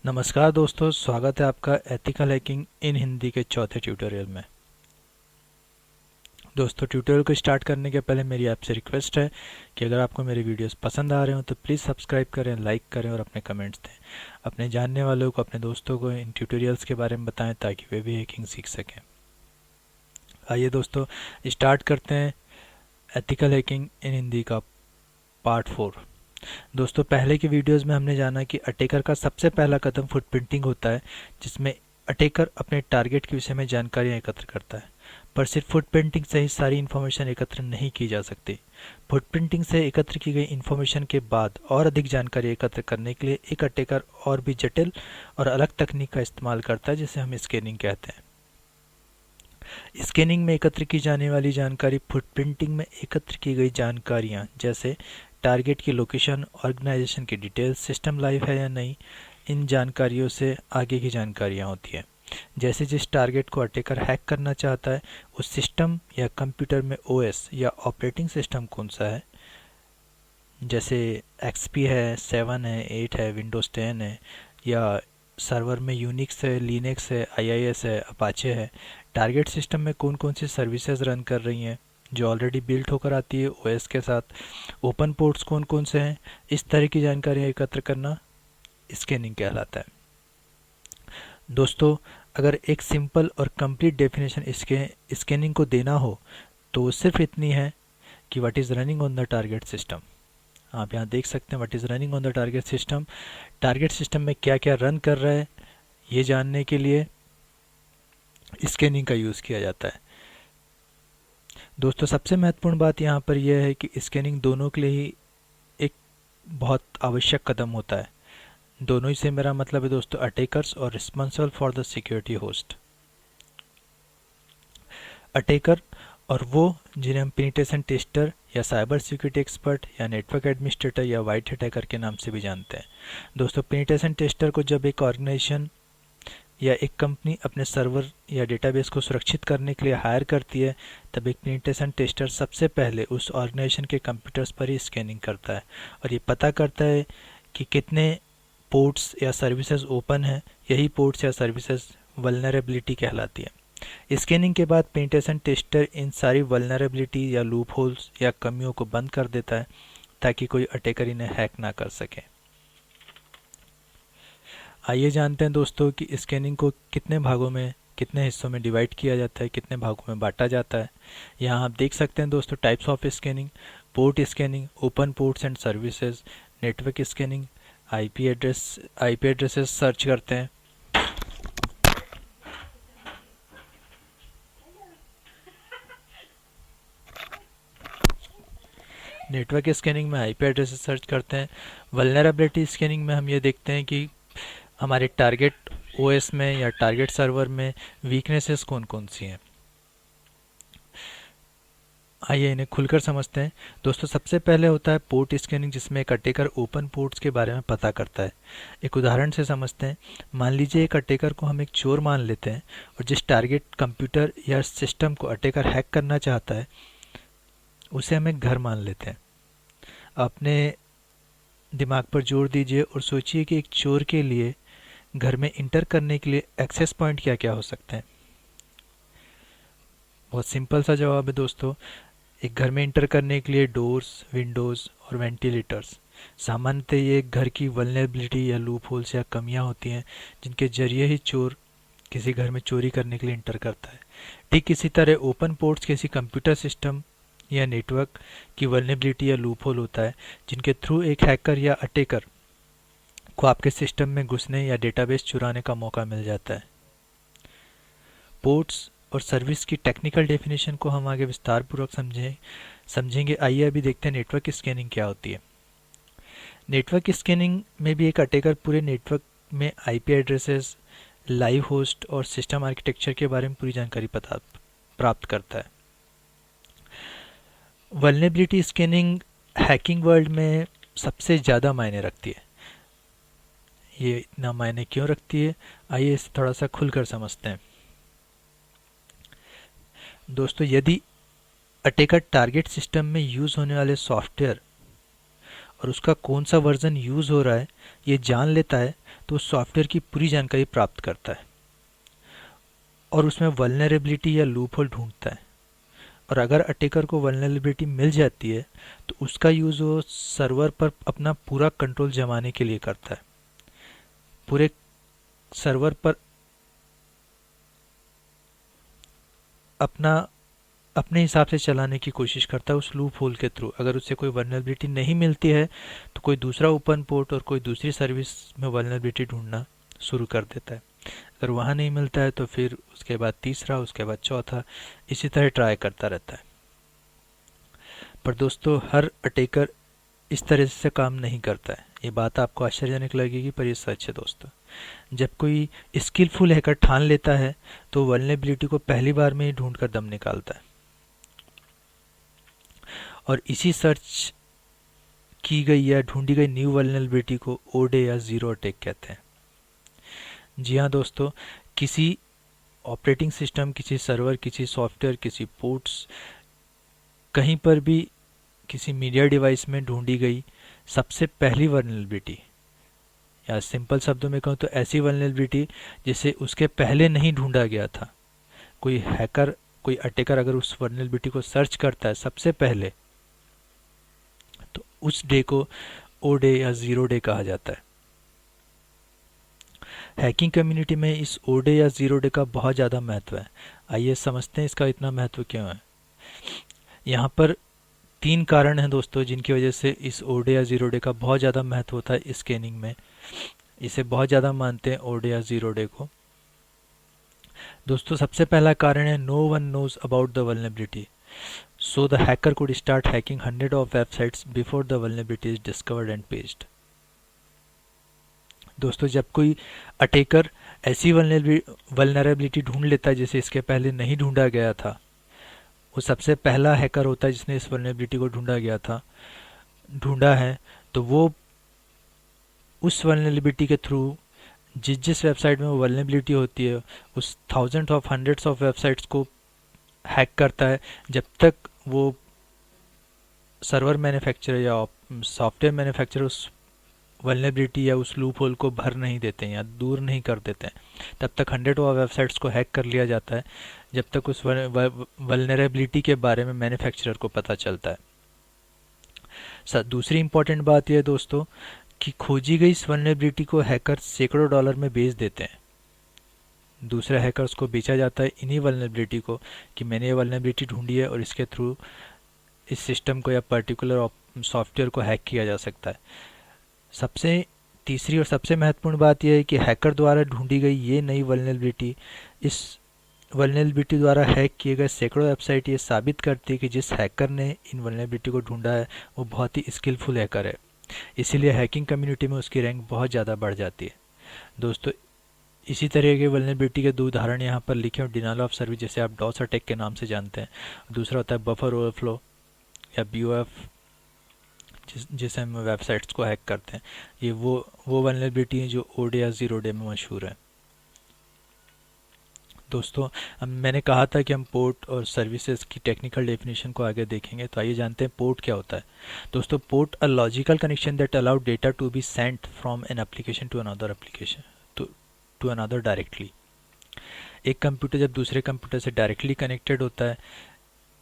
नमस्कार दोस्तों, स्वागत है आपका एथिकल हैकिंग इन हिंदी के चौथे ट्यूटोरियल में। दोस्तों, ट्यूटोरियल को स्टार्ट करने के पहले मेरी आपसे रिक्वेस्ट है कि अगर आपको मेरे वीडियोस पसंद आ रहे हो तो प्लीज़ सब्सक्राइब करें, लाइक करें और अपने कमेंट्स दें। अपने जानने वालों को, अपने दोस्तों को इन ट्यूटोरियल्स के बारे में बताएं ताकि वे भी हैकिंग सीख सकें। आइए दोस्तों, स्टार्ट करते हैं एथिकल हैकिंग इन हिंदी का पार्ट 4। दोस्तों, पहले की वीडियोस में हमने जाना कि अटैकर का सबसे पहला कदम फुटप्रिंटिंग होता है, जिसमें अटैकर अपने टारगेट के विषय में जानकारियां एकत्र करता है। पर सिर्फ फुटप्रिंटिंग से ही सारी इन्फॉर्मेशन एकत्र नहीं की जा सकती। फुटप्रिंटिंग से एकत्र की गई इन्फॉर्मेशन के बाद और अधिक जानकारी एकत्र करने के लिए एक अटैकर और भी जटिल और अलग तकनीक का इस्तेमाल करता है, जिसे हम स्कैनिंग कहते हैं। स्कैनिंग में एकत्र की जाने वाली जानकारी फुटप्रिंटिंग में एकत्र की गई जानकारियां, जैसे टारगेट की लोकेशन, ऑर्गेनाइजेशन की डिटेल्स, सिस्टम लाइव है या नहीं, इन जानकारियों से आगे की जानकारियां होती हैं। जैसे जिस टारगेट को अटैकर हैक करना चाहता है, उस सिस्टम या कंप्यूटर में ओएस या ऑपरेटिंग सिस्टम कौन सा है, जैसे एक्सपी है, 7 है, 8 है, विंडोज़ 10 है, या सर्वर में यूनिक्स है, लिनक्स है, आईआईएस है, अपाचे है। टारगेट सिस्टम में कौन कौन सी सर्विसेज रन कर रही हैं जो ऑलरेडी बिल्ट होकर आती है ओएस के साथ, ओपन पोर्ट्स कौन कौन से हैं। इस तरह की जानकारी एकत्र करना स्कैनिंग कहलाता है। दोस्तों, अगर एक सिंपल और कंप्लीट डेफिनेशन स्कैनिंग को देना हो तो सिर्फ इतनी है कि what is running on the target system. आप यहाँ देख सकते हैं what is running on the target system. Target system में क्या क्या रन कर रहा है, ये जानने के लिए स्कैनिंग का यूज़ किया जाता है। दोस्तों, सबसे महत्वपूर्ण बात यहाँ पर यह है कि स्कैनिंग दोनों के लिए ही एक बहुत आवश्यक कदम होता है। दोनों ही से मेरा मतलब है दोस्तों, अटैकर्स और responsible for the security host. Attacker और वो जिन्हें हम पेनिट्रेशन टेस्टर या साइबर सिक्योरिटी एक्सपर्ट या नेटवर्क एडमिनिस्ट्रेटर या वाइट हैट हैकर के नाम से भी जानते हैं। दोस्तों, पेनिट्रेशन टेस्टर को जब एक ऑर्गेनाइजेशन या एक कंपनी अपने सर्वर या डेटाबेस को सुरक्षित करने के लिए हायर करती है, तब एक पेनिट्रेशन टेस्टर सबसे पहले उस ऑर्गेनाइजेशन के कंप्यूटर्स पर ही स्कैनिंग करता है और ये पता करता है कि कितने पोर्ट्स या सर्विसेज ओपन हैं। यही पोर्ट्स या सर्विसेज वल्नरेबिलिटी कहलाती है। स्कैनिंग के बाद पेनिट्रेशन टेस्टर इन सारी वल्नरेबिलिटी या लूप होल्स या कमियों को बंद कर देता है ताकि कोई अटैकर इन्हें हैक ना कर सके। आइए जानते हैं दोस्तों कि स्कैनिंग को कितने भागों में, कितने हिस्सों में डिवाइड किया जाता है, कितने भागों में बांटा जाता है। यहाँ आप देख सकते हैं दोस्तों, types of scanning: port scanning, open ports and services, network scanning, IP addresses search करते हैं। नेटवर्क स्कैनिंग में आईपी एड्रेसेस सर्च करते हैं। वल्नरेबिलिटी स्कैनिंग में हम ये देखते हैं कि हमारे टारगेट ओएस में या टारगेट सर्वर में वीकनेसेस कौन कौन सी हैं। आइए इन्हें खुलकर समझते हैं। दोस्तों, सबसे पहले होता है पोर्ट स्कैनिंग, जिसमें एक अटैकर ओपन पोर्ट्स के बारे में पता करता है। एक उदाहरण से समझते हैं। मान लीजिए एक अटैकर को हम एक चोर मान लेते हैं और जिस टारगेट कंप्यूटर या सिस्टम को अटैकर हैक करना चाहता है उसे हम एक घर मान लेते हैं। अपने दिमाग पर जोर दीजिए और सोचिए कि एक चोर के लिए घर में इंटर करने के लिए एक्सेस पॉइंट क्या क्या हो सकते हैं। बहुत सिंपल सा जवाब है दोस्तों। एक घर में इंटर करने के लिए डोर्स, विंडोज़ और वेंटिलेटर्स। सामान्यतः ये एक घर की वल्नरेबिलिटी या लूप होल्स या कमियां होती हैं जिनके जरिए ही चोर किसी घर में चोरी करने के लिए इंटर करता है। ठीक इसी तरह ओपन पोर्ट्स किसी कंप्यूटर सिस्टम या नेटवर्क की वल्नरेबिलिटी या लूप होल होता है जिनके थ्रू एक हैकर या अटैकर को आपके सिस्टम में घुसने या डेटाबेस चुराने का मौका मिल जाता है। पोर्ट्स और सर्विस की टेक्निकल डेफिनेशन को हम आगे विस्तार पूर्वक समझेंगे। आइए अभी देखते हैं नेटवर्क स्कैनिंग क्या होती है। नेटवर्क स्कैनिंग में भी एक अटैकर पूरे नेटवर्क में आईपी एड्रेसेस, लाइव होस्ट और सिस्टम आर्किटेक्चर के बारे में पूरी जानकारी प्राप्त करता है। वल्नरेबिलिटी स्कैनिंग हैकिंग वर्ल्ड में सबसे ज़्यादा मायने रखती है। ये इतना मायने क्यों रखती है, आइए इसे थोड़ा सा खुलकर समझते हैं। दोस्तों, यदि अटैकर टारगेट सिस्टम में यूज़ होने वाले सॉफ्टवेयर और उसका कौन सा वर्जन यूज़ हो रहा है ये जान लेता है, तो सॉफ्टवेयर की पूरी जानकारी प्राप्त करता है और उसमें वल्नरेबिलिटी या लूप होल ढूंढता है। और अगर अटैकर को वल्नरेबिलिटी मिल जाती है तो उसका यूज़ वो सर्वर पर अपना पूरा कंट्रोल जमाने के लिए करता है, पूरे सर्वर पर अपना अपने हिसाब से चलाने की कोशिश करता है उस लूप होल के थ्रू। अगर उससे कोई वल्नरेबिलिटी नहीं मिलती है तो कोई दूसरा ओपन पोर्ट और कोई दूसरी सर्विस में वल्नरेबिलिटी ढूंढना शुरू कर देता है। अगर वहाँ नहीं मिलता है तो फिर उसके बाद तीसरा, उसके बाद चौथा, इसी तरह ट्राई करता रहता है। पर दोस्तों हर अटैकर इस तरह से काम नहीं करता है। ये बात आपको आश्चर्यजनक लगेगी पर ये सच है दोस्तों। जब कोई स्किलफुल हैकर ठान लेता है तो वल्नरेबिलिटी को पहली बार में ही ढूंढ कर दम निकालता है और इसी सर्च की गई या ढूंढी गई न्यू वल्नरेबिलिटी को ओडे या जीरो अटैक कहते हैं। जी हाँ दोस्तों, किसी ऑपरेटिंग सिस्टम, किसी सर्वर, किसी सॉफ्टवेयर, किसी पोर्ट्स, कहीं पर भी किसी मीडिया डिवाइस में ढूंढी गई सबसे पहली वल्नरेबिलिटी, या सिंपल शब्दों में कहूँ तो ऐसी वल्नरेबिलिटी जिसे उसके पहले नहीं ढूंढा गया था। कोई हैकर, कोई अटैकर अगर उस वल्नरेबिलिटी को सर्च करता है सबसे पहले तो उस डे को ओ डे या जीरो डे कहा जाता है। हैकिंग कम्युनिटी में इस ओ डे या जीरो डे का बहुत ज़्यादा महत्व है। आइए समझते हैं इसका इतना महत्व क्यों है। यहाँ पर 3 कारण हैं दोस्तों जिनकी वजह से इस ओ डे या जीरो डे का बहुत ज़्यादा महत्व होता है स्कैनिंग में। इसे बहुत ज़्यादा मानते हैं ओ डे या जीरो डे को। दोस्तों सबसे पहला कारण है no one knows about the vulnerability, so the hacker could start hacking hundred of websites before the vulnerability is discovered and patched. दोस्तों जब कोई अटैकर ऐसी वल्नरेबिलिटी ढूंढ लेता है जिसे इसके पहले नहीं ढूंढा गया था, वो सबसे पहला हैकर होता है जिसने इस वल्नरेबिलिटी को ढूंढा है, तो वो उस वल्नरेबिलिटी के थ्रू जिस वेबसाइट में वो वल्नरेबिलिटी होती है उस thousands of hundreds of websites को हैक करता है जब तक वो सर्वर मैन्युफैक्चरर या सॉफ्टवेयर मैन्युफैक्चरर उस वल्नरेबिलिटी या उस लूप होल को भर नहीं देते हैं या दूर नहीं कर देते हैं। तब तक हंड्रेड ऑफ वेबसाइट्स को हैक कर लिया जाता है जब तक उस वल्नरेबिलिटी के बारे में मैन्युफैक्चरर को पता चलता है। दूसरी इंपॉर्टेंट बात यह है दोस्तों कि खोजी गई इस वल्नरेबिलिटी को हैकर सैकड़ों डॉलर में बेच देते हैं। दूसरे हैकर्स को बेचा जाता है इन्हीं वल्नरेबिलिटी को कि मैंने ये वल्नरेबिलिटी ढूंढी है और इसके थ्रू इस सिस्टम को या पर्टिकुलर सॉफ्टवेयर को हैक किया जा सकता है। तीसरी और सबसे महत्वपूर्ण बात यह है कि हैकर द्वारा ढूंढी गई ये नई वल्नरेबिलिटी, इस वल्नरेबिलिटी द्वारा हैक किए गए सैकड़ों वेबसाइट ये साबित करती है कि जिस हैकर ने इन वल्नरेबिलिटी को ढूंढा है वो बहुत ही स्किलफुल हैकर है। इसीलिए हैकिंग कम्युनिटी में उसकी रैंक बहुत ज़्यादा बढ़ जाती है। दोस्तों इसी तरह के वल्नरेबिलिटी के 2 उदाहरण यहाँ पर लिखे हैं। डिनाइल ऑफ सर्विस जिसे आप डॉस अटैक के नाम से जानते हैं, दूसरा होता है बफर ओवरफ्लो या BOF जिसे हम वेबसाइट्स को हैक करते हैं। ये वो वल्नरेबिलिटी है जो ओ डे या जीरो डे में मशहूर है। दोस्तों मैंने कहा था कि हम पोर्ट और सर्विसेज की टेक्निकल डेफिनेशन को आगे देखेंगे, तो आइए जानते हैं पोर्ट क्या होता है। दोस्तों port a logical connection that allow data to be sent from an application to another application to another directly. एक कंप्यूटर जब दूसरे कंप्यूटर से डायरेक्टली कनेक्टेड होता है,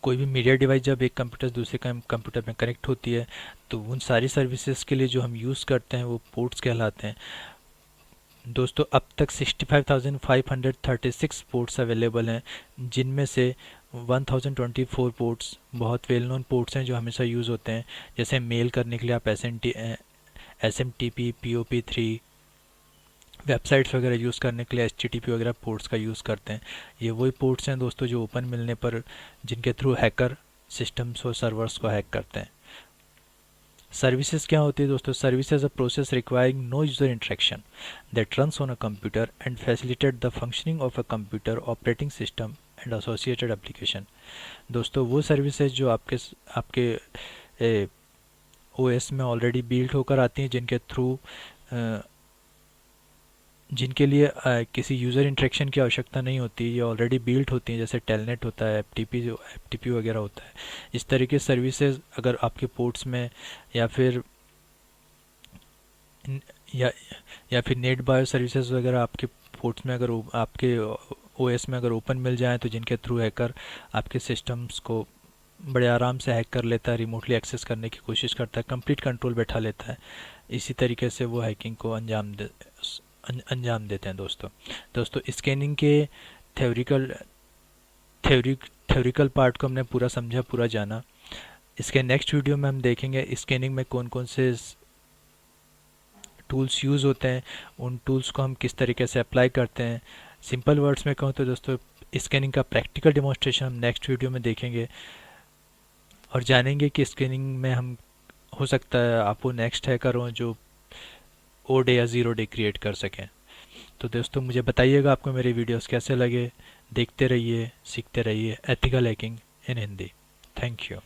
कोई भी मीडिया डिवाइस जब एक कंप्यूटर से दूसरे कंप्यूटर में कनेक्ट होती है, तो उन सारी सर्विसेज के लिए जो हम यूज़ करते हैं वो पोर्ट्स कहलाते हैं। दोस्तों अब तक 65,536 पोर्ट्स अवेलेबल हैं, जिनमें से 1024 पोर्ट्स बहुत वेल नोन पोर्ट्स हैं जो हमेशा यूज़ होते हैं। जैसे मेल करने के लिए आप SMTP, POP3, वेबसाइट्स वगैरह यूज़ करने के लिए HTTP वगैरह पोर्ट्स का यूज़ करते हैं। ये वही पोर्ट्स हैं दोस्तों जो ओपन मिलने पर जिनके थ्रू हैकर सिस्टम्स और सर्वर्स को हैक करते हैं। सर्विसेज क्या होती है दोस्तों? Services a process requiring no user interaction that runs on a computer and facilitate the functioning of a computer, operating system and associated application. दोस्तों वो सर्विसेज जो आपके OS में ऑलरेडी बिल्ड होकर आती हैं, जिनके लिए किसी यूज़र इंटरेक्शन की आवश्यकता नहीं होती, ये ऑलरेडी बिल्ड होती हैं, जैसे टेलनेट होता है, FTP वगैरह होता है। इस तरीके सर्विसेज अगर आपके पोर्ट्स में या फिर या या फिर नेट बायो सर्विसेज वगैरह आपके पोर्ट्स में अगर आपके ओएस में अगर ओपन मिल जाए, तो जिनके थ्रू हैकर आपके सिस्टम्स को बड़े आराम से हैक कर लेता है, रिमोटली एक्सेस करने की कोशिश करता है, कंप्लीट कंट्रोल बैठा लेता है। इसी तरीके से वो हैकिंग को अंजाम देते हैं दोस्तों स्कैनिंग के थ्योरिकल थ्योरिकल पार्ट को हमने पूरा समझा, पूरा जाना। इसके नेक्स्ट वीडियो में हम देखेंगे स्कैनिंग में कौन कौन से टूल्स यूज़ होते हैं, उन टूल्स को हम किस तरीके से अप्लाई करते हैं। सिंपल वर्ड्स में कहूँ तो दोस्तों स्कैनिंग का प्रैक्टिकल डेमोन्स्ट्रेशन हम नेक्स्ट वीडियो में देखेंगे और जानेंगे कि स्कैनिंग में हम हो सकता है आप वो नेक्स्ट हैकर हों जो ओ डे या ज़ीरो डे क्रिएट कर सकें। तो दोस्तों मुझे बताइएगा आपको मेरे वीडियोस कैसे लगे। देखते रहिए, सीखते रहिए। Ethical hacking in Hindi. Thank you.